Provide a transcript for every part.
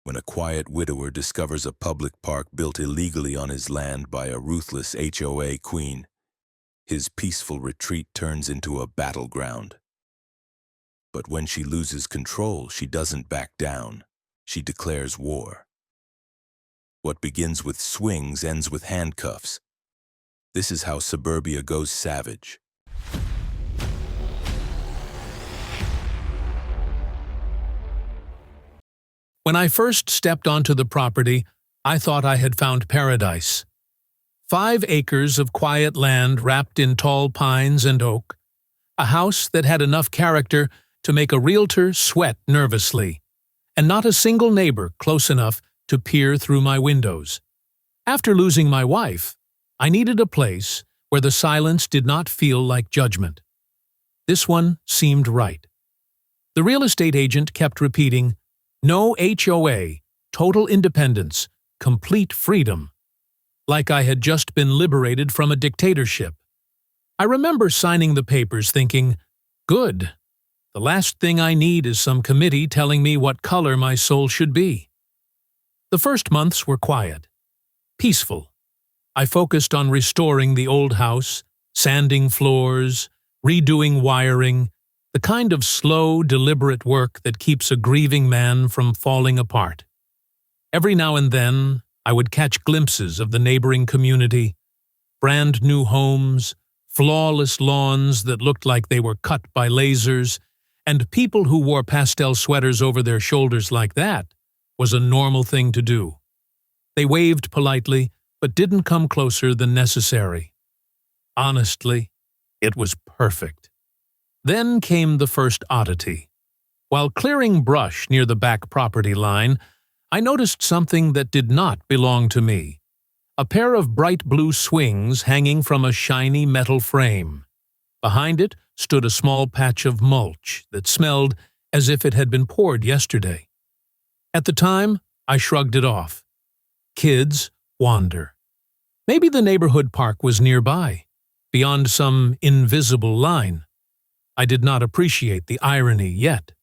when a quiet widower discovers a public park built illegally on his land by a ruthless HOA queen, his peaceful retreat turns into a battleground. But when she loses control, she doesn't back down. She declares war. What begins with swings ends with handcuffs. This is how suburbia goes savage. When I first stepped onto the property, I thought I had found paradise. 5 acres of quiet land wrapped in tall pines and oak, a house that had enough character to make a realtor sweat nervously, and not a single neighbor close enough to peer through my windows. After losing my wife, I needed a place where the silence did not feel like judgment. This one seemed right. The real estate agent kept repeating, "No HOA, total independence, complete freedom," like I had just been liberated from a dictatorship. I remember signing the papers thinking, good, the last thing I need is some committee telling me what color my soul should be. The first months were quiet, peaceful. I focused on restoring the old house, sanding floors, redoing wiring, the kind of slow, deliberate work that keeps a grieving man from falling apart. Every now and then, I would catch glimpses of the neighboring community, brand new homes, flawless lawns that looked like they were cut by lasers, and people who wore pastel sweaters over their shoulders like that was a normal thing to do. They waved politely, but didn't come closer than necessary. Honestly, it was perfect. Then came the first oddity. While clearing brush near the back property line, I noticed something that did not belong to me. A pair of bright blue swings hanging from a shiny metal frame. Behind it stood a small patch of mulch that smelled as if it had been poured yesterday. At the time, I shrugged it off. Kids wander. Maybe the neighborhood park was nearby, beyond some invisible line. I did not appreciate the irony yet.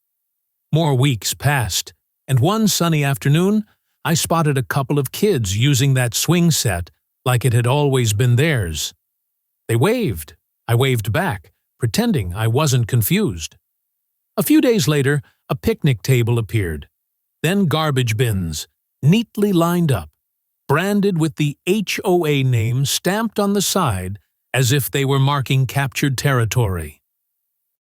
More weeks passed, and one sunny afternoon, I spotted a couple of kids using that swing set like it had always been theirs. They waved. I waved back, pretending I wasn't confused. A few days later, a picnic table appeared. Then garbage bins, neatly lined up, branded with the HOA name stamped on the side as if they were marking captured territory.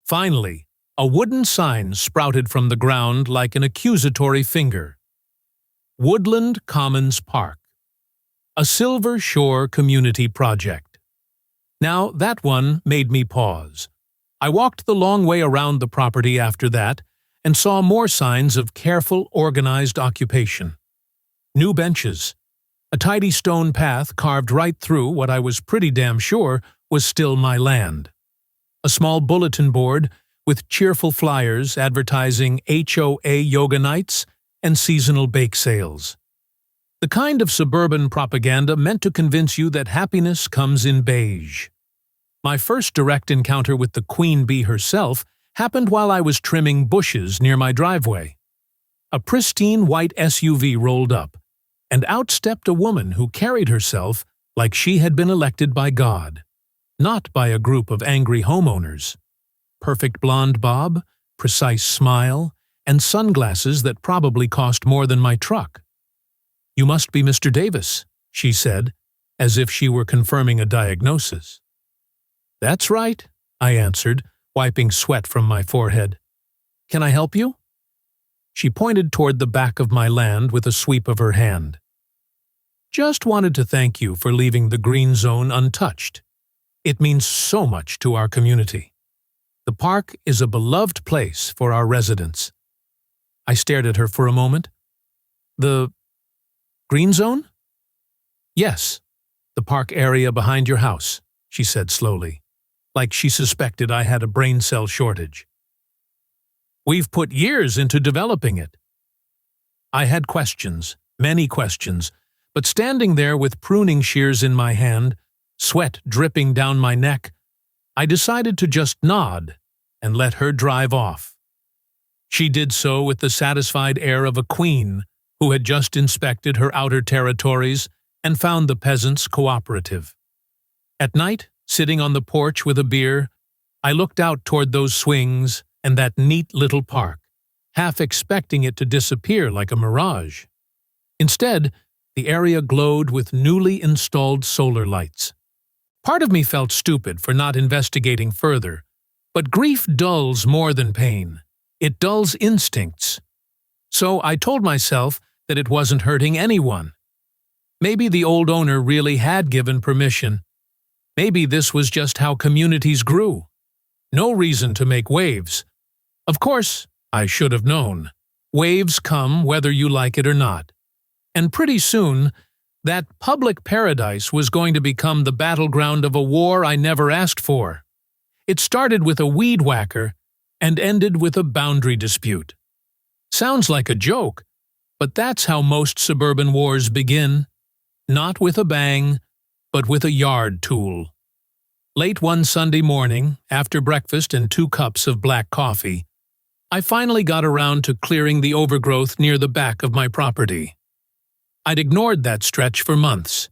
Finally, a wooden sign sprouted from the ground like an accusatory finger. Woodland Commons Park, a Silver Shore community project. Now that one made me pause. I walked the long way around the property after that and saw more signs of careful, organized occupation. New benches, a tidy stone path carved right through what I was pretty damn sure was still my land. A small bulletin board with cheerful flyers advertising HOA yoga nights and seasonal bake sales. The kind of suburban propaganda meant to convince you that happiness comes in beige. My first direct encounter with the queen bee herself happened while I was trimming bushes near my driveway. A pristine white SUV rolled up, and out stepped a woman who carried herself like she had been elected by God, not by a group of angry homeowners. Perfect blonde bob, precise smile, and sunglasses that probably cost more than my truck. "You must be Mr. Davis," she said, as if she were confirming a diagnosis. "That's right," I answered, wiping sweat from my forehead. "Can I help you?" She pointed toward the back of my land with a sweep of her hand. "Just wanted to thank you for leaving the green zone untouched. It means so much to our community. The park is a beloved place for our residents." I stared at her for a moment. "The green zone?" "Yes, the park area behind your house," she said slowly, like she suspected I had a brain cell shortage. "We've put years into developing it." I had questions, many questions, but standing there with pruning shears in my hand, sweat dripping down my neck, I decided to just nod and let her drive off. She did so with the satisfied air of a queen, who had just inspected her outer territories and found the peasants cooperative. At night, sitting on the porch with a beer, I looked out toward those swings and that neat little park, half expecting it to disappear like a mirage. Instead, the area glowed with newly installed solar lights. Part of me felt stupid for not investigating further, but grief dulls more than pain. It dulls instincts. So I told myself that it wasn't hurting anyone. Maybe the old owner really had given permission. Maybe this was just how communities grew. No reason to make waves. Of course, I should have known. Waves come whether you like it or not. And pretty soon, that public paradise was going to become the battleground of a war I never asked for. It started with a weed whacker and ended with a boundary dispute. Sounds like a joke, but that's how most suburban wars begin. Not with a bang, but with a yard tool. Late one Sunday morning, after breakfast and 2 cups of black coffee, I finally got around to clearing the overgrowth near the back of my property. I'd ignored that stretch for months.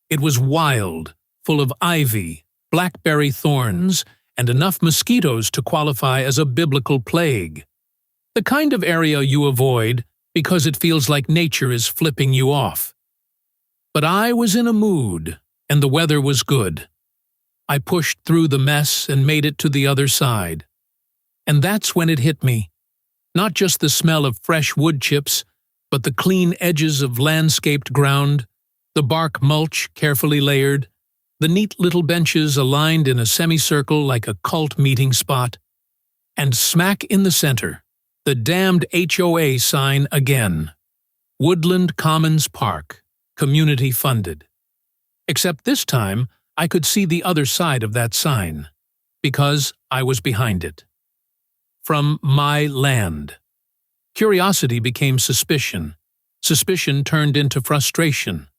It was wild, full of ivy, blackberry thorns, and enough mosquitoes to qualify as a biblical plague. The kind of area you avoid because it feels like nature is flipping you off. But I was in a mood, and the weather was good. I pushed through the mess and made it to the other side. And that's when it hit me. Not just the smell of fresh wood chips, but the clean edges of landscaped ground, the bark mulch carefully layered, the neat little benches aligned in a semicircle like a cult meeting spot, and smack in the center, the damned HOA sign again. Woodland Commons Park, community funded. Except this time, I could see the other side of that sign, because I was behind it. From my land. Curiosity became suspicion. Suspicion turned into frustration.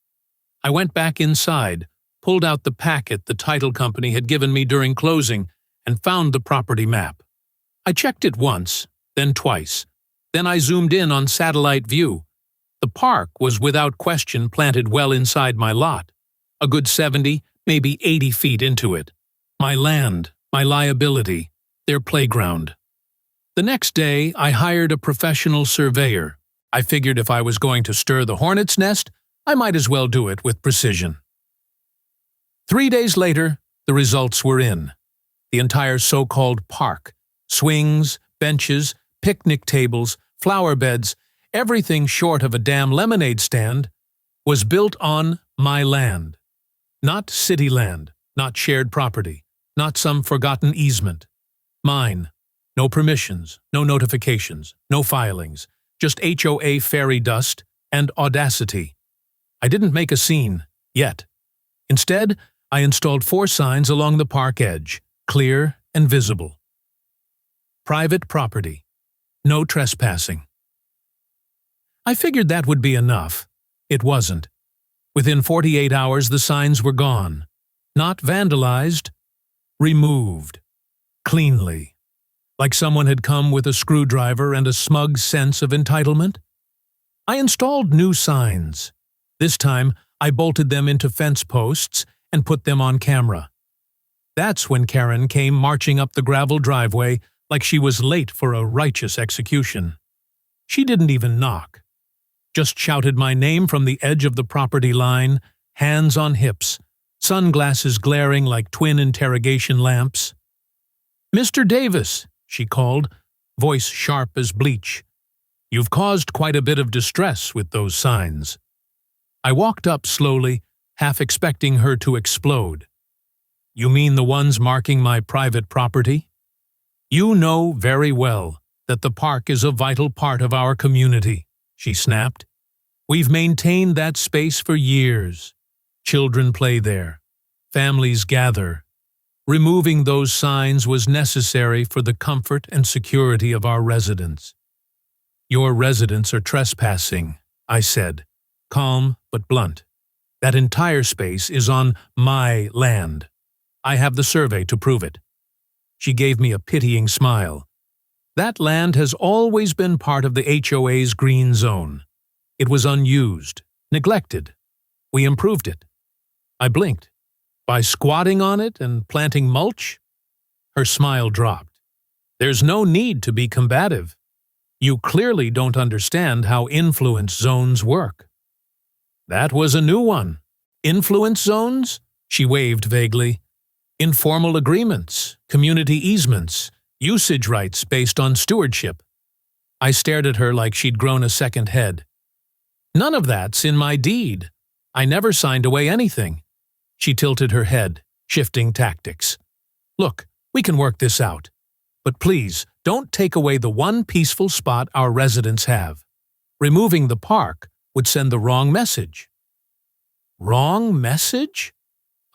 I went back inside, pulled out the packet the title company had given me during closing, and found the property map. I checked it once, then twice. Then I zoomed in on satellite view. The park was without question planted well inside my lot, a good 70, maybe 80 feet into it. My land, my liability, their playground. The next day, I hired a professional surveyor. I figured if I was going to stir the hornet's nest, I might as well do it with precision. 3 days later, the results were in. The entire so-called park, swings, benches, picnic tables, flower beds, everything short of a damn lemonade stand, was built on my land. Not city land, not shared property, not some forgotten easement. Mine. No permissions, no notifications, no filings, just HOA fairy dust and audacity. I didn't make a scene, yet. Instead, I installed 4 signs along the park edge, clear and visible. Private property. No trespassing. I figured that would be enough. It wasn't. Within 48 hours, the signs were gone. Not vandalized, removed. Cleanly. Like someone had come with a screwdriver and a smug sense of entitlement. I installed new signs. This time, I bolted them into fence posts and put them on camera. That's when Karen came marching up the gravel driveway like she was late for a righteous execution. She didn't even knock. Just shouted my name from the edge of the property line, hands on hips, sunglasses glaring like twin interrogation lamps. "Mr. Davis," she called, voice sharp as bleach. "You've caused quite a bit of distress with those signs." I walked up slowly, half expecting her to explode. "You mean the ones marking my private property? You know very well that the park is a vital part of our community," she snapped. "We've maintained that space for years. Children play there. Families gather. Removing those signs was necessary for the comfort and security of our residents." "Your residents are trespassing," I said, calm but blunt. "That entire space is on my land. I have the survey to prove it." She gave me a pitying smile. "That land has always been part of the HOA's green zone. It was unused, neglected. We improved it. I blinked. By squatting on it and planting mulch? Her smile dropped. There's no need to be combative. You clearly don't understand how influence zones work. That was a new one. Influence zones? She waved vaguely. Informal agreements, community easements, usage rights based on stewardship. I stared at her like she'd grown a second head. None of that's in my deed. I never signed away anything. She tilted her head, shifting tactics. Look, we can work this out. But please, don't take away the one peaceful spot our residents have. Removing the park would send the wrong message. Wrong message?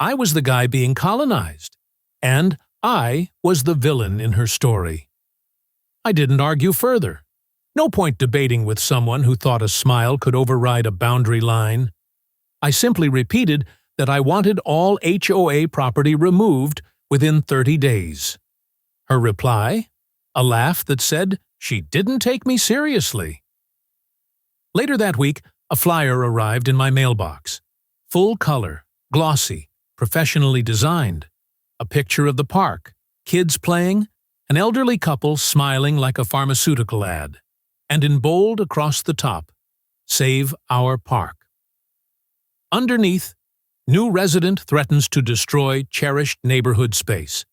I was the guy being colonized, and I was the villain in her story. I didn't argue further. No point debating with someone who thought a smile could override a boundary line. I simply repeated that I wanted all HOA property removed within 30 days. Her reply? A laugh that said she didn't take me seriously. Later that week, a flyer arrived in my mailbox. Full color, glossy, professionally designed. A picture of the park, kids playing, an elderly couple smiling like a pharmaceutical ad, and in bold across the top, Save Our Park. Underneath, new resident threatens to destroy cherished neighborhood space.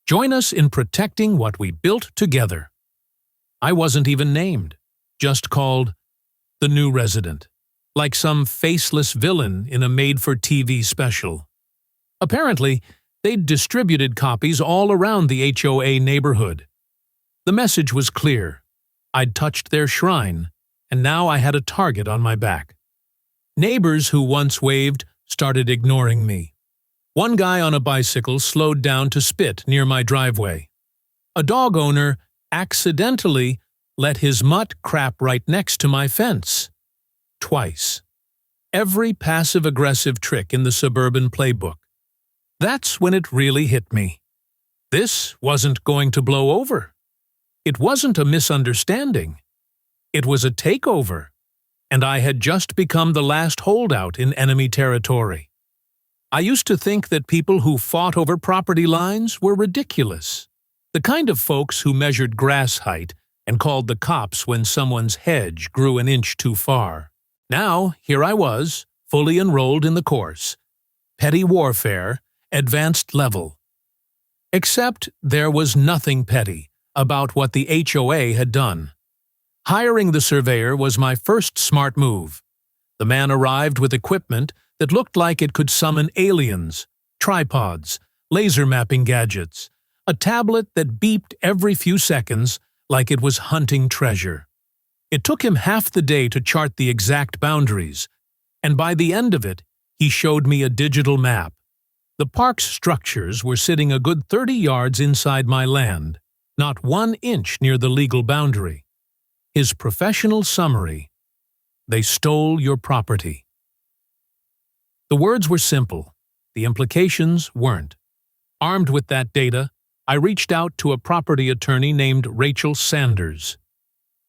Join us in protecting what we built together. I wasn't even named, just called the new resident, like some faceless villain in a made-for-TV special. Apparently, they'd distributed copies all around the HOA neighborhood. The message was clear. I'd touched their shrine, and now I had a target on my back. Neighbors who once waved started ignoring me. One guy on a bicycle slowed down to spit near my driveway. A dog owner accidentally let his mutt crap right next to my fence. Twice. Every passive-aggressive trick in the suburban playbook. That's when it really hit me. This wasn't going to blow over. It wasn't a misunderstanding. It was a takeover, and I had just become the last holdout in enemy territory. I used to think that people who fought over property lines were ridiculous. The kind of folks who measured grass height and called the cops when someone's hedge grew an inch too far. Now, here I was, fully enrolled in the course. Petty warfare, advanced level. Except there was nothing petty about what the HOA had done. Hiring the surveyor was my first smart move. The man arrived with equipment that looked like it could summon aliens, tripods, laser mapping gadgets, a tablet that beeped every few seconds like it was hunting treasure. It took him half the day to chart the exact boundaries, and by the end of it, he showed me a digital map. The park's structures were sitting a good 30 yards inside my land, not 1 inch near the legal boundary. His professional summary: they stole your property. The words were simple. The implications weren't. Armed with that data, I reached out to a property attorney named Rachel Sanders.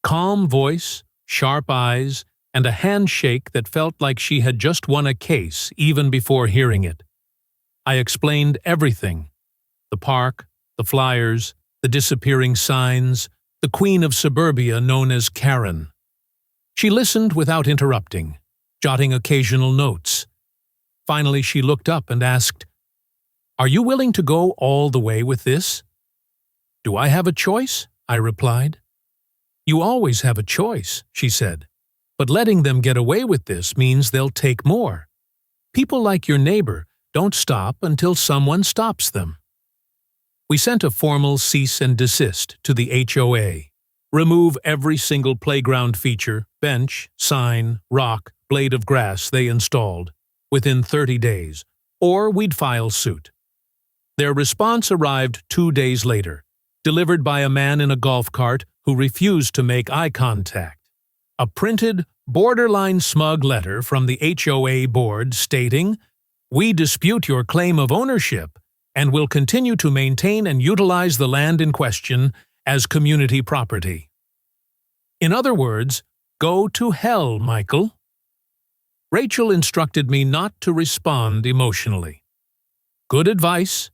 Calm voice, sharp eyes, and a handshake that felt like she had just won a case even before hearing it. I explained everything: the park, the flyers, the disappearing signs, the queen of suburbia known as Karen. She listened without interrupting, jotting occasional notes. Finally, she looked up and asked, "Are you willing to go all the way with this?" "Do I have a choice?" I replied. "You always have a choice," she said. "But letting them get away with this means they'll take more. People like your neighbor don't stop until someone stops them." We sent a formal cease and desist to the HOA. Remove every single playground feature, bench, sign, rock, blade of grass they installed within 30 days, or we'd file suit. Their response arrived 2 days later, delivered by a man in a golf cart who refused to make eye contact. A printed, borderline smug letter from the HOA board stating, "We dispute your claim of ownership and will continue to maintain and utilize the land in question as community property." In other words, Go to hell, Michael. Rachel instructed me not to respond emotionally. Good advice,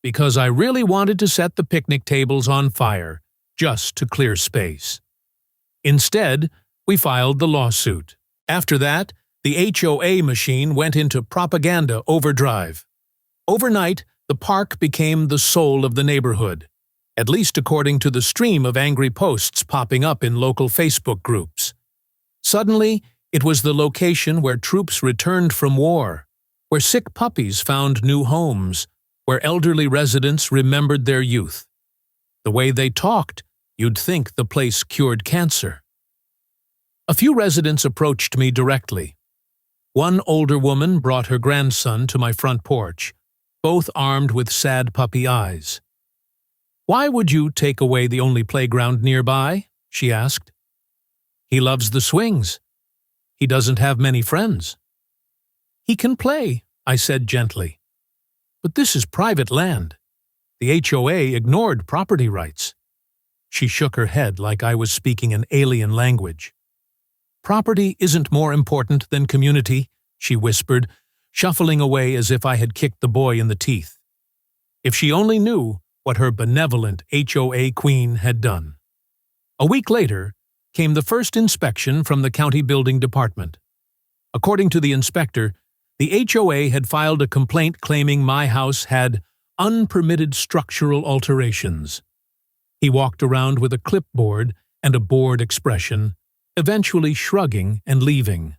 because I really wanted to set the picnic tables on fire, just to clear space. Instead, we filed the lawsuit. After that, the HOA machine went into propaganda overdrive. Overnight, the park became the soul of the neighborhood, at least according to the stream of angry posts popping up in local Facebook groups. Suddenly, it was the location where troops returned from war, where sick puppies found new homes, where elderly residents remembered their youth. The way they talked, you'd think the place cured cancer. A few residents approached me directly. One older woman brought her grandson to my front porch, both armed with sad puppy eyes. "Why would you take away the only playground nearby?" she asked. "He loves the swings. He doesn't have many friends." "He can play," I said gently. "But this is private land. The HOA ignored property rights." She shook her head like I was speaking an alien language. "Property isn't more important than community," she whispered, shuffling away as if I had kicked the boy in the teeth. If she only knew what her benevolent HOA queen had done. A week later came the first inspection from the county building department. According to the inspector, the HOA had filed a complaint claiming my house had unpermitted structural alterations. He walked around with a clipboard and a bored expression, eventually shrugging and leaving.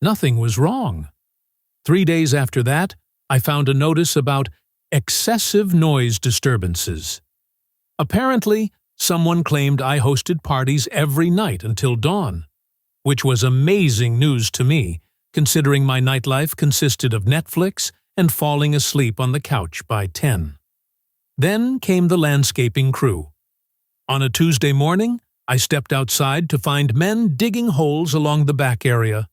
Nothing was wrong. 3 days after that, I found a notice about excessive noise disturbances. Apparently, someone claimed I hosted parties every night until dawn, which was amazing news to me, considering my nightlife consisted of Netflix and falling asleep on the couch by 10. Then came the landscaping crew. On a Tuesday morning, I stepped outside to find men digging holes along the back area,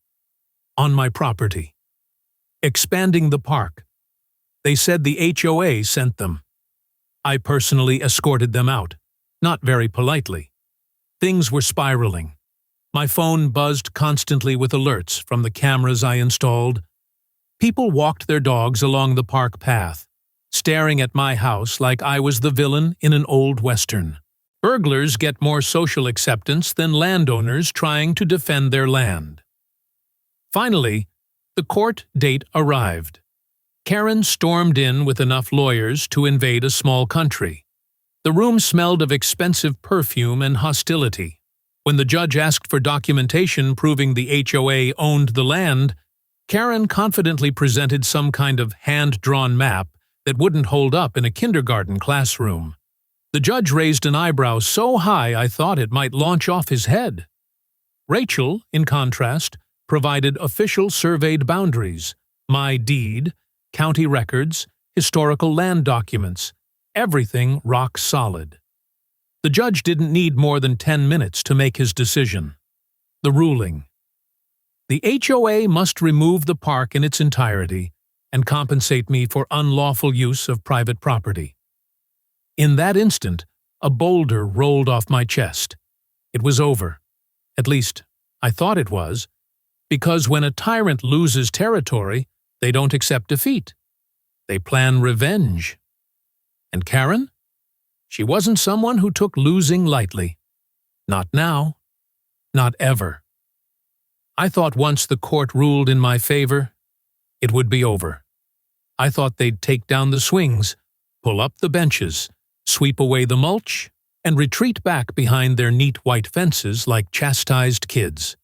on my property, expanding the park. They said the HOA sent them. I personally escorted them out, not very politely. Things were spiraling. My phone buzzed constantly with alerts from the cameras I installed. People walked their dogs along the park path, staring at my house like I was the villain in an old western. Burglars get more social acceptance than landowners trying to defend their land. Finally, the court date arrived. Karen stormed in with enough lawyers to invade a small country. The room smelled of expensive perfume and hostility. When the judge asked for documentation proving the HOA owned the land, Karen confidently presented some kind of hand-drawn map that wouldn't hold up in a kindergarten classroom. The judge raised an eyebrow so high I thought it might launch off his head. Rachel, in contrast, provided official surveyed boundaries, my deed, county records, historical land documents, everything rock solid. The judge didn't need more than 10 minutes to make his decision. The ruling. The HOA must remove the park in its entirety and compensate me for unlawful use of private property. In that instant, a boulder rolled off my chest. It was over. At least, I thought it was, because when a tyrant loses territory, they don't accept defeat. They plan revenge. And Karen? She wasn't someone who took losing lightly. Not now. Not ever. I thought once the court ruled in my favor, it would be over. I thought they'd take down the swings, pull up the benches, sweep away the mulch, and retreat back behind their neat white fences like chastised kids.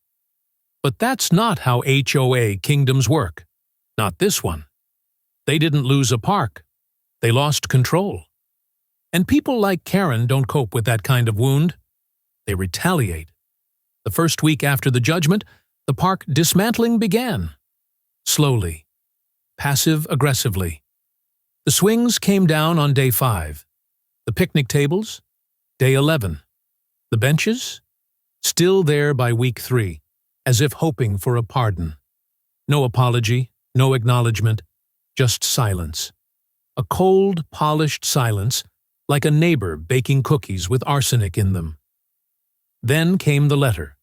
But that's not how HOA kingdoms work. Not this one. They didn't lose a park. They lost control. And people like Karen don't cope with that kind of wound. They retaliate. The first week after the judgment, the park dismantling began. Slowly. Passive-aggressively. The swings came down on day 5. The picnic tables? Day 11. The benches? Still there by week 3, as if hoping for a pardon. No apology, no acknowledgement, just silence. A cold, polished silence, like a neighbor baking cookies with arsenic in them. Then came the letter.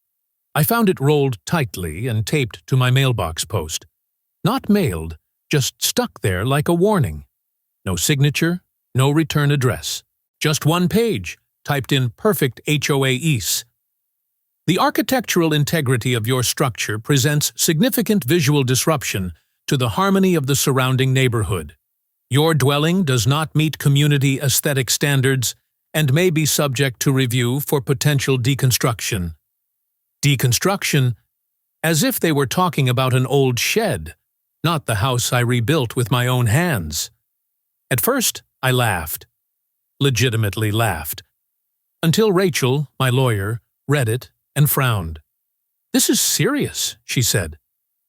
I found it rolled tightly and taped to my mailbox post. Not mailed, just stuck there like a warning. No signature, no return address. Just one page, typed in perfect HOA-ese. The architectural integrity of your structure presents significant visual disruption to the harmony of the surrounding neighborhood. Your dwelling does not meet community aesthetic standards and may be subject to review for potential deconstruction. Deconstruction, as if they were talking about an old shed, not the house I rebuilt with my own hands. At first, I laughed. Legitimately laughed. Until Rachel, my lawyer, read it and frowned. "This is serious," she said.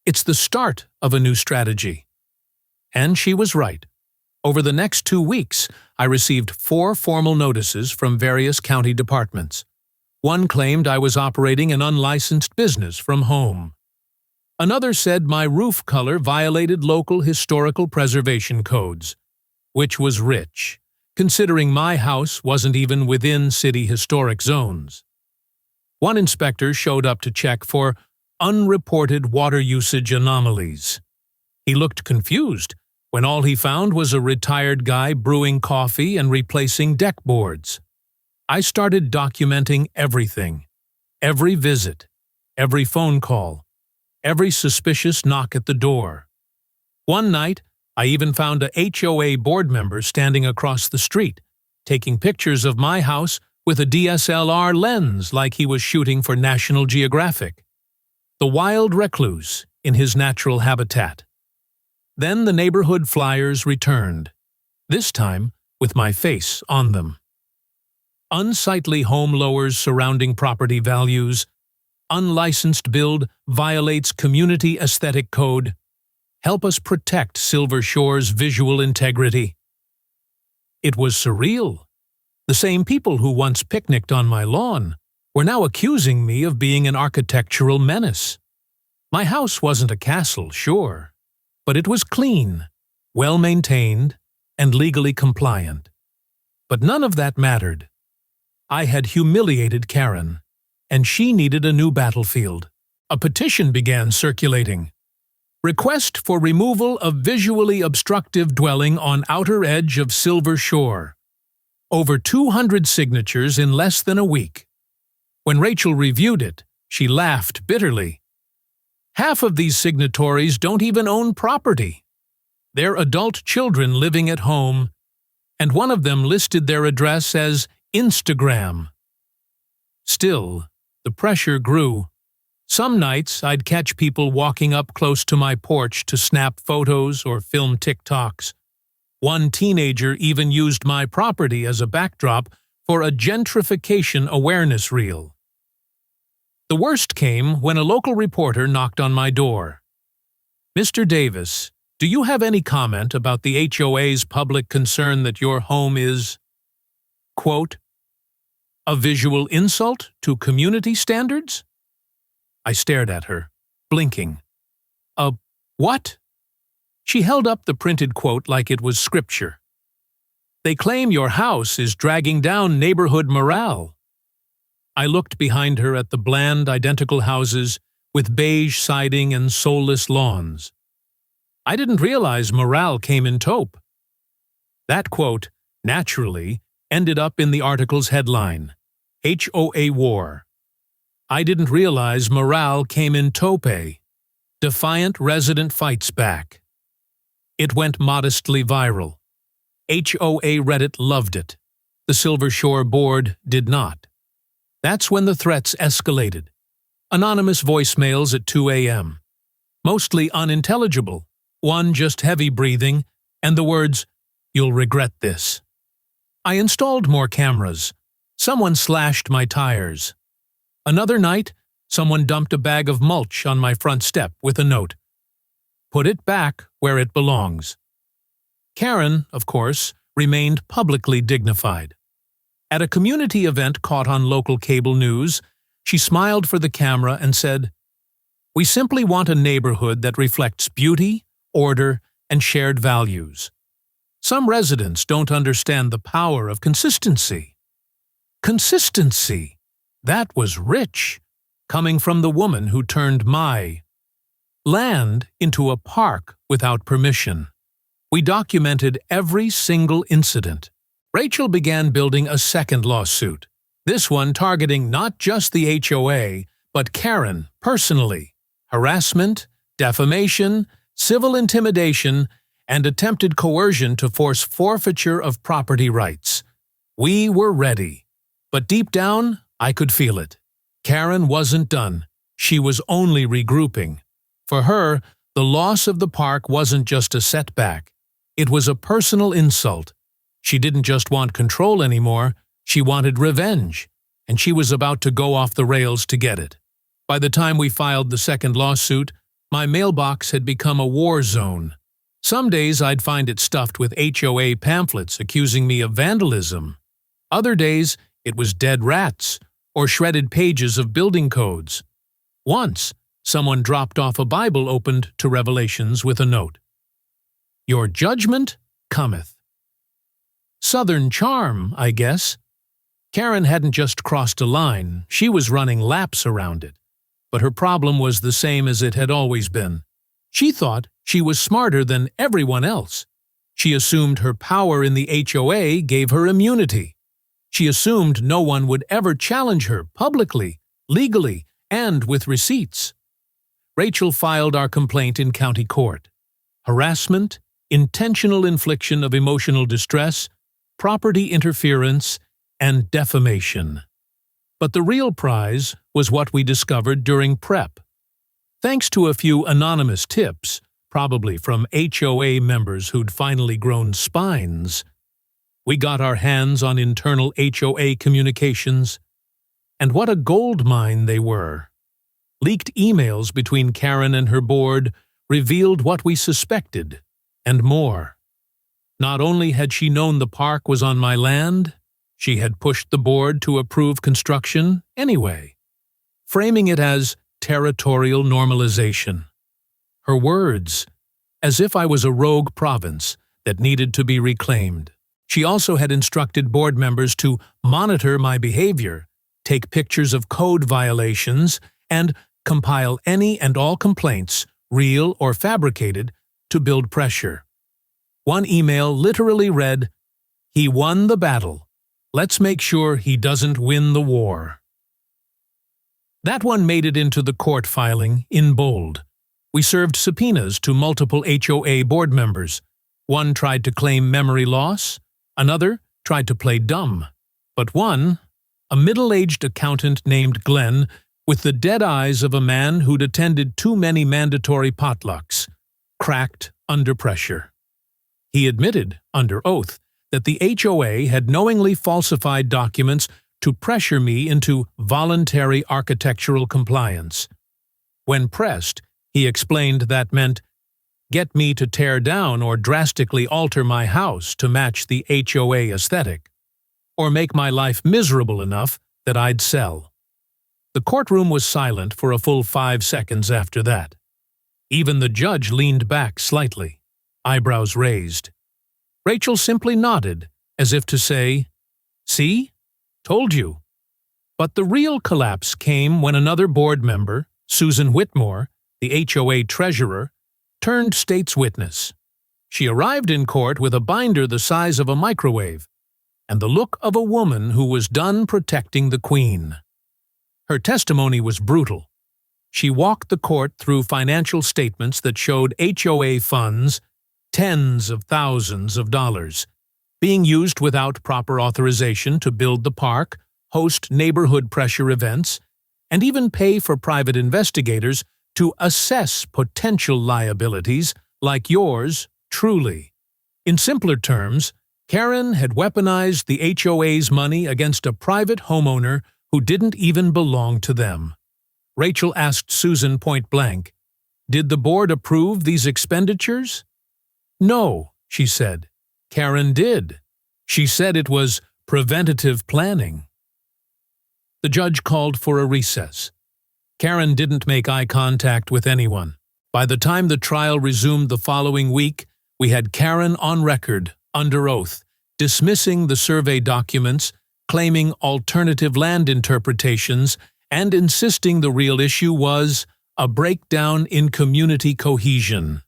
"It's the start of a new strategy." And she was right. Over the next 2 weeks, I received 4 formal notices from various county departments. One claimed I was operating an unlicensed business from home. Another said my roof color violated local historical preservation codes, which was rich, considering my house wasn't even within city historic zones. One inspector showed up to check for unreported water usage anomalies. He looked confused when all he found was a retired guy brewing coffee and replacing deck boards. I started documenting everything, every visit, every phone call, every suspicious knock at the door. One night, I even found a HOA board member standing across the street, taking pictures of my house with a DSLR lens like he was shooting for National Geographic. The wild recluse in his natural habitat. Then the neighborhood flyers returned, this time with my face on them. Unsightly home lowers surrounding property values. Unlicensed build violates community aesthetic code. Help us protect Silver Shore's visual integrity. It was surreal. The same people who once picnicked on my lawn were now accusing me of being an architectural menace. My house wasn't a castle, sure, but it was clean, well-maintained, and legally compliant. But none of that mattered. I had humiliated Karen, and she needed a new battlefield. A petition began circulating. Request for removal of visually obstructive dwelling on outer edge of Silver Shore. Over 200 signatures in less than a week. When Rachel reviewed it, she laughed bitterly. Half of these signatories don't even own property. They're adult children living at home, and one of them listed their address as Instagram. Still, the pressure grew. Some nights I'd catch people walking up close to my porch to snap photos or film TikToks. One teenager even used my property as a backdrop for a gentrification awareness reel. The worst came when a local reporter knocked on my door. "Mr. Davis, do you have any comment about the HOA's public concern that your home is, quote, a visual insult to community standards?" I stared at her, blinking. What? She held up the printed quote like it was scripture. "They claim your house is dragging down neighborhood morale." I looked behind her at the bland, identical houses with beige siding and soulless lawns. I didn't realize morale came in taupe. That quote, naturally, ended up in the article's headline, HOA War. I didn't realize morale came in taupe. Defiant resident fights back. It went modestly viral. HOA Reddit loved it. The Silver Shore board did not. That's when the threats escalated. Anonymous voicemails at 2 a.m. Mostly unintelligible, one just heavy breathing, and the words, "You'll regret this." I installed more cameras. Someone slashed my tires. Another night, someone dumped a bag of mulch on my front step with a note, "Put it back where it belongs." Karen, of course, remained publicly dignified. At a community event caught on local cable news, she smiled for the camera and said, "We simply want a neighborhood that reflects beauty, order, and shared values. Some residents don't understand the power of consistency." Consistency! That was rich. coming from the woman who turned my land into a park without permission. We documented every single incident. Rachel began building a second lawsuit, this one targeting not just the HOA, but Karen personally. Harassment, defamation, civil intimidation, and attempted coercion to force forfeiture of property rights. We were ready. But deep down, I could feel it. Karen wasn't done. She was only regrouping. For her, the loss of the park wasn't just a setback. It was a personal insult. She didn't just want control anymore, she wanted revenge, and she was about to go off the rails to get it. By the time we filed the second lawsuit, my mailbox had become a war zone. Some days I'd find it stuffed with HOA pamphlets accusing me of vandalism. Other days, it was dead rats or shredded pages of building codes. Once, someone dropped off a Bible opened to Revelations with a note. "Your judgment cometh." Southern charm, I guess. Karen hadn't just crossed a line, she was running laps around it. But her problem was the same as it had always been. She thought she was smarter than everyone else. She assumed her power in the HOA gave her immunity. She assumed no one would ever challenge her publicly, legally, and with receipts. Rachel filed our complaint in county court. Harassment, intentional infliction of emotional distress, property interference, and defamation. But the real prize was what we discovered during prep. Thanks to a few anonymous tips, probably from HOA members who'd finally grown spines, we got our hands on internal HOA communications. And what a gold mine they were. Leaked emails between Karen and her board revealed what we suspected, and more. Not only had she known the park was on my land, she had pushed the board to approve construction anyway, framing it as territorial normalization. Her words, as if I was a rogue province that needed to be reclaimed. She also had instructed board members to monitor my behavior, take pictures of code violations, and compile any and all complaints, real or fabricated, to build pressure. One email literally read, "He won the battle. Let's make sure he doesn't win the war." That one made it into the court filing in bold. We served subpoenas to multiple HOA board members. One tried to claim memory loss, another tried to play dumb. But one, a middle-aged accountant named Glenn, with the dead eyes of a man who'd attended too many mandatory potlucks, cracked under pressure. He admitted, under oath, that the HOA had knowingly falsified documents to pressure me into voluntary architectural compliance. When pressed, he explained that meant, get me to tear down or drastically alter my house to match the HOA aesthetic, or make my life miserable enough that I'd sell. The courtroom was silent for a full 5 seconds after that. Even the judge leaned back slightly, eyebrows raised. Rachel simply nodded, as if to say, "See? Told you." But the real collapse came when another board member, Susan Whitmore, the HOA treasurer, turned state's witness. She arrived in court with a binder the size of a microwave, and the look of a woman who was done protecting the Queen. Her testimony was brutal. She walked the court through financial statements that showed HOA funds, tens of thousands of dollars, being used without proper authorization to build the park, host neighborhood pressure events, and even pay for private investigators to assess potential liabilities like yours truly. In simpler terms, Karen had weaponized the HOA's money against a private homeowner who didn't even belong to them. Rachel asked Susan point blank, "Did the board approve these expenditures?" "No," she said. "Karen did. She said it was preventative planning." The judge called for a recess. Karen didn't make eye contact with anyone. By the time the trial resumed the following week, we had Karen on record, under oath, dismissing the survey documents, claiming alternative land interpretations, and insisting the real issue was a breakdown in community cohesion.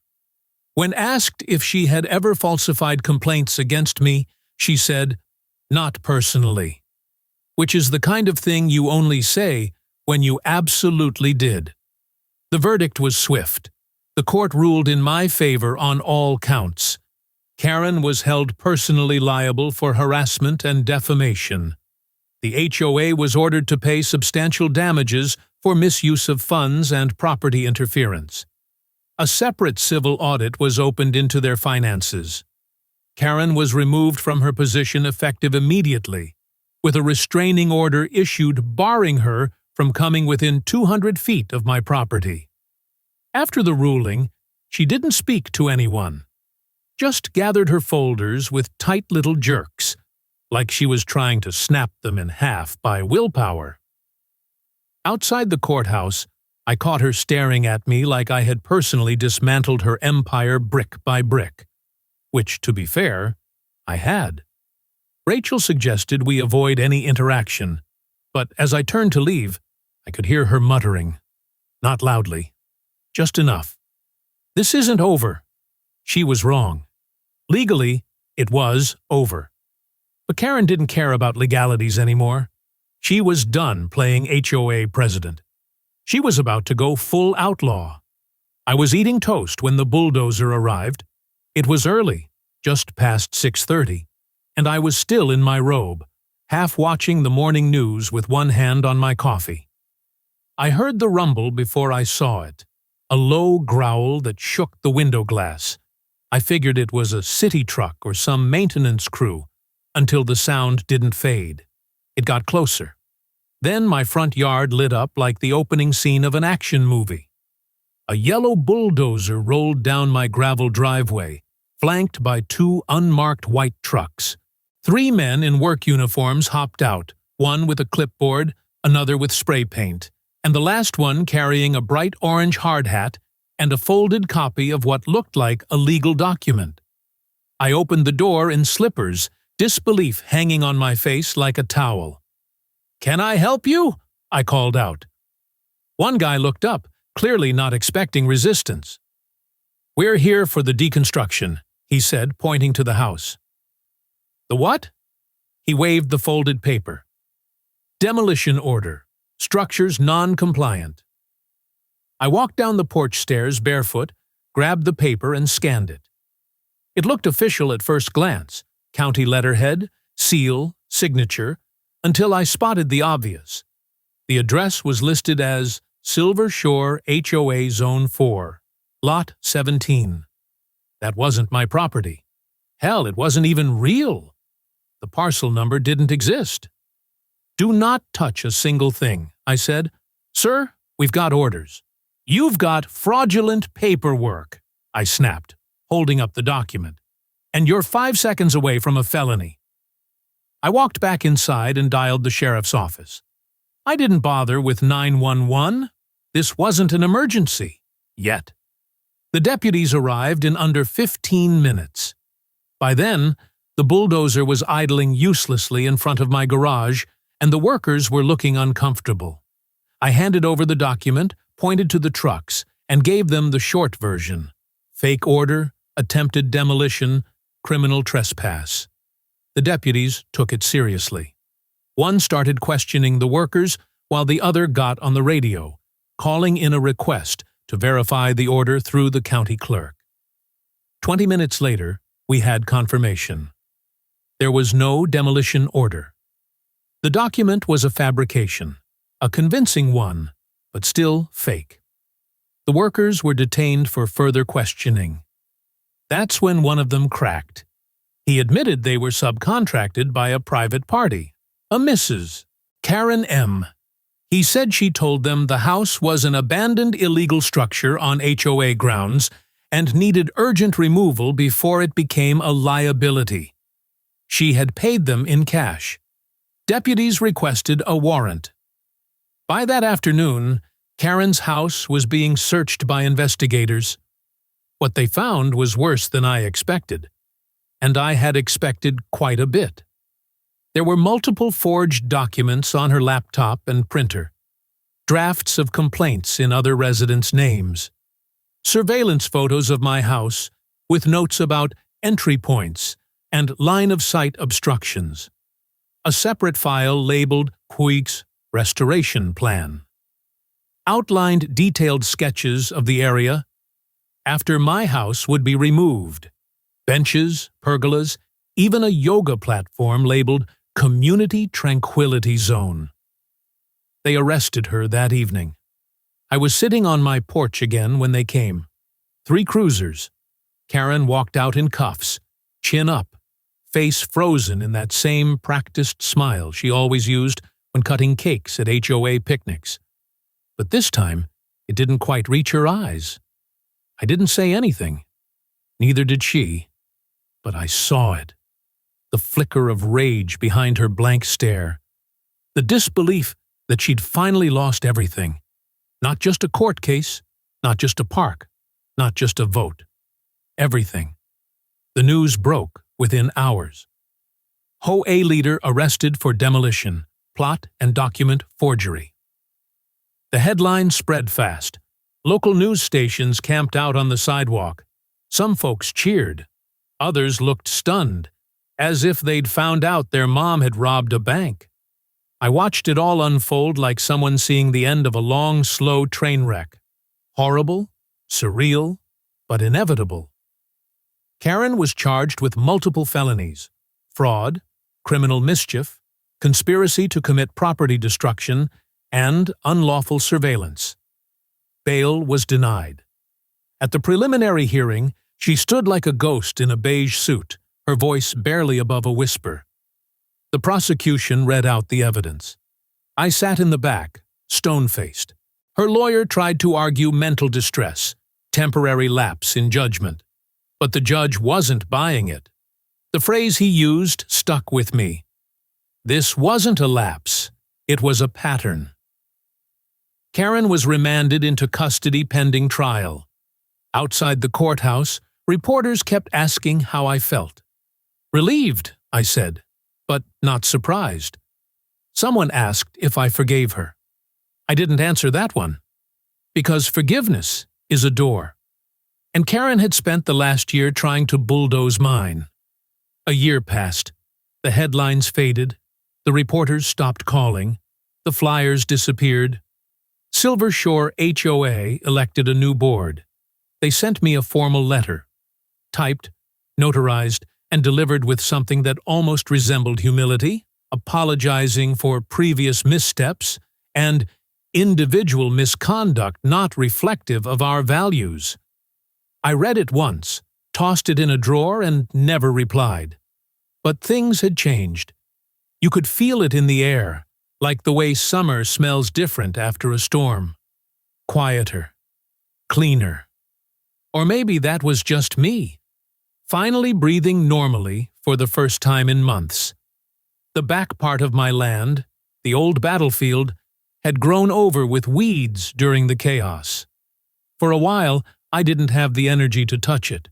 When asked if she had ever falsified complaints against me, she said, "Not personally," which is the kind of thing you only say when you absolutely did. The verdict was swift. The court ruled in my favor on all counts. Karen was held personally liable for harassment and defamation. The HOA was ordered to pay substantial damages for misuse of funds and property interference. A separate civil audit was opened into their finances. Karen was removed from her position effective immediately, with a restraining order issued barring her from coming within 200 feet of my property. After the ruling, she didn't speak to anyone, just gathered her folders with tight little jerks, like she was trying to snap them in half by willpower. Outside the courthouse, I caught her staring at me like I had personally dismantled her empire brick by brick, which, to be fair, I had. Rachel suggested we avoid any interaction, but as I turned to leave, I could hear her muttering, not loudly, just enough. "This isn't over." She was wrong. Legally, it was over. But Karen didn't care about legalities anymore. She was done playing HOA president. She was about to go full outlaw. I was eating toast when the bulldozer arrived. It was early, just past 6:30, and I was still in my robe, half watching the morning news with one hand on my coffee. I heard the rumble before I saw it, a low growl that shook the window glass. I figured it was a city truck or some maintenance crew, until the sound didn't fade. It got closer. Then my front yard lit up like the opening scene of an action movie. A yellow bulldozer rolled down my gravel driveway, flanked by two unmarked white trucks. 3 men in work uniforms hopped out, one with a clipboard, another with spray paint, and the last one carrying a bright orange hard hat and a folded copy of what looked like a legal document. I opened the door in slippers, disbelief hanging on my face like a towel. "Can I help you?" I called out. One guy looked up, clearly not expecting resistance. "We're here for the deconstruction," he said, pointing to the house. "The what?" He waved the folded paper. "Demolition order. Structures non-compliant." I walked down the porch stairs barefoot, grabbed the paper and scanned it. It looked official at first glance, county letterhead, seal, signature, until I spotted the obvious. The address was listed as Silver Shore HOA Zone 4, Lot 17. That wasn't my property. Hell, it wasn't even real. The parcel number didn't exist. "Do not touch a single thing," I said. "Sir, we've got orders." "You've got fraudulent paperwork," I snapped, holding up the document. "And you're 5 seconds away from a felony." I walked back inside and dialed the sheriff's office. I didn't bother with 911. This wasn't an emergency. Yet. The deputies arrived in under 15 minutes. By then, the bulldozer was idling uselessly in front of my garage, and the workers were looking uncomfortable. I handed over the document, pointed to the trucks, and gave them the short version: fake order, attempted demolition, criminal trespass. The deputies took it seriously. One started questioning the workers while the other got on the radio, calling in a request to verify the order through the county clerk. 20 minutes later, we had confirmation. There was no demolition order. The document was a fabrication, a convincing one, but still fake. The workers were detained for further questioning. That's when one of them cracked. He admitted they were subcontracted by a private party, a Mrs. Karen M. He said she told them the house was an abandoned illegal structure on HOA grounds and needed urgent removal before it became a liability. She had paid them in cash. Deputies requested a warrant. By that afternoon, Karen's house was being searched by investigators. What they found was worse than I expected, and I had expected quite a bit. There were multiple forged documents on her laptop and printer. drafts of complaints in other residents' names, surveillance photos of my house with notes about entry points and line-of-sight obstructions, a separate file labeled Puig's Restoration Plan, outlined detailed sketches of the area after my house would be removed, benches, pergolas, even a yoga platform labeled Community Tranquility Zone. They arrested her that evening. I was sitting on my porch again when they came. 3 cruisers. Karen walked out in cuffs, chin up, face frozen in that same practiced smile she always used when cutting cakes at HOA picnics. But this time, it didn't quite reach her eyes. I didn't say anything. Neither did she. But I saw it. The flicker of rage behind her blank stare. The disbelief that she'd finally lost everything. Not just a court case, not just a park, not just a vote. Everything. The news broke within hours. HOA leader arrested for demolition, plot and document forgery. The headlines spread fast. Local news stations camped out on the sidewalk. Some folks cheered. Others looked stunned, as if they'd found out their mom had robbed a bank. I watched it all unfold like someone seeing the end of a long, slow train wreck. Horrible, surreal, but inevitable. Karen was charged with multiple felonies: fraud, criminal mischief, conspiracy to commit property destruction, and unlawful surveillance. Bail was denied. At the preliminary hearing, she stood like a ghost in a beige suit, her voice barely above a whisper. The prosecution read out the evidence. I sat in the back, stone-faced. Her lawyer tried to argue mental distress, temporary lapse in judgment. But the judge wasn't buying it. The phrase he used stuck with me. This wasn't a lapse, it was a pattern. Karen was remanded into custody pending trial. Outside the courthouse, reporters kept asking how I felt. Relieved, I said, but not surprised. Someone asked if I forgave her. I didn't answer that one, because forgiveness is a door. And Karen had spent the last year trying to bulldoze mine. A year passed. The headlines faded. The reporters stopped calling. The flyers disappeared. Silver Shore HOA elected a new board. They sent me a formal letter, typed, notarized, and delivered with something that almost resembled humility, apologizing for previous missteps and individual misconduct not reflective of our values. I read it once, tossed it in a drawer, and never replied. But things had changed. You could feel it in the air, like the way summer smells different after a storm. Quieter. Cleaner. Or maybe that was just me, finally breathing normally for the first time in months. The back part of my land, the old battlefield, had grown over with weeds during the chaos. For a while, I didn't have the energy to touch it.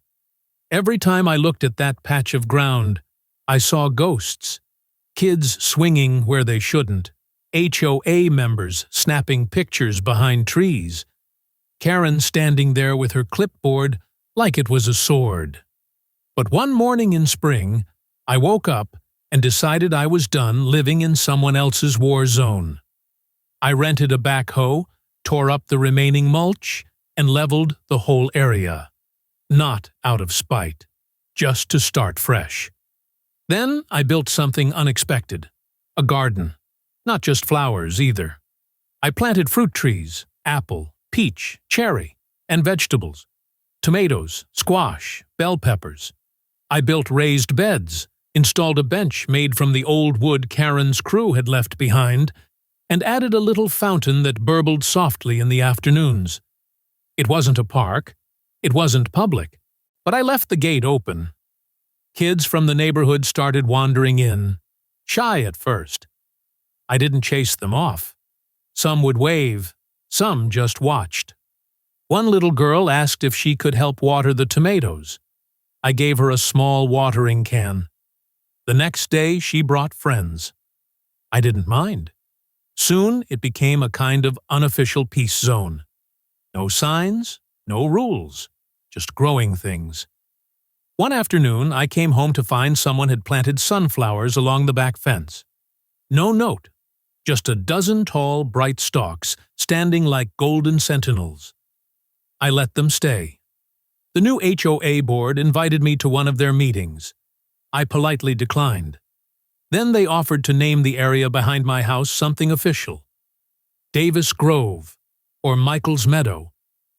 Every time I looked at that patch of ground, I saw ghosts. Kids swinging where they shouldn't. HOA members snapping pictures behind trees. Karen standing there with her clipboard like it was a sword. But one morning in spring, I woke up and decided I was done living in someone else's war zone. I rented a backhoe, tore up the remaining mulch, and leveled the whole area. Not out of spite, just to start fresh. Then I built something unexpected. A garden. Not just flowers, either. I planted fruit trees, apple, peach, cherry, and vegetables. Tomatoes, squash, bell peppers. I built raised beds, installed a bench made from the old wood Karen's crew had left behind, and added a little fountain that burbled softly in the afternoons. It wasn't a park. It wasn't public. But I left the gate open. Kids from the neighborhood started wandering in, shy at first. I didn't chase them off. Some would wave. Some just watched. One little girl asked if she could help water the tomatoes. I gave her a small watering can. The next day, she brought friends. I didn't mind. Soon it became a kind of unofficial peace zone. No signs, no rules, just growing things. One afternoon, I came home to find someone had planted sunflowers along the back fence. No note, just a dozen tall, bright stalks standing like golden sentinels. I let them stay. The new HOA board invited me to one of their meetings. I politely declined. Then they offered to name the area behind my house something official. Davis Grove, or Michael's Meadow,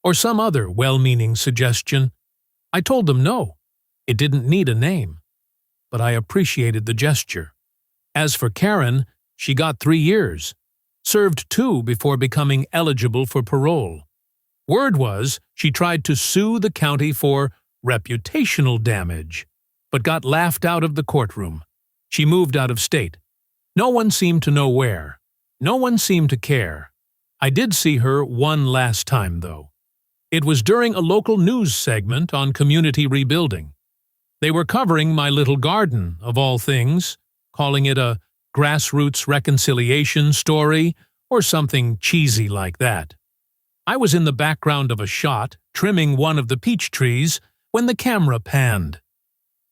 or some other well-meaning suggestion. I told them no, it didn't need a name. But I appreciated the gesture. As for Karen, she got 3 years, served 2 before becoming eligible for parole. Word was she tried to sue the county for reputational damage, but got laughed out of the courtroom. She moved out of state. No one seemed to know where. No one seemed to care. I did see her one last time, though. It was during a local news segment on community rebuilding. They were covering my little garden, of all things, calling it a grassroots reconciliation story or something cheesy like that. I was in the background of a shot, trimming one of the peach trees, when the camera panned.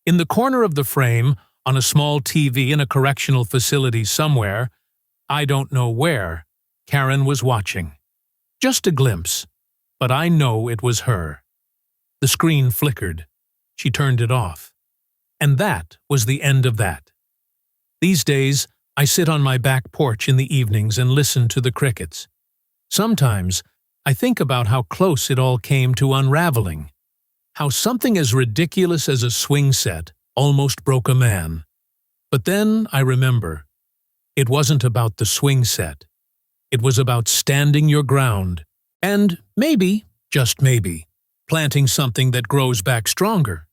In the corner of the frame, on a small TV in a correctional facility somewhere, I don't know where, Karen was watching. Just a glimpse, but I know it was her. The screen flickered. She turned it off. And that was the end of that. These days, I sit on my back porch in the evenings and listen to the crickets. Sometimes, I think about how close it all came to unraveling. How something as ridiculous as a swing set almost broke a man. But then I remember, it wasn't about the swing set. It was about standing your ground and maybe, just maybe, planting something that grows back stronger.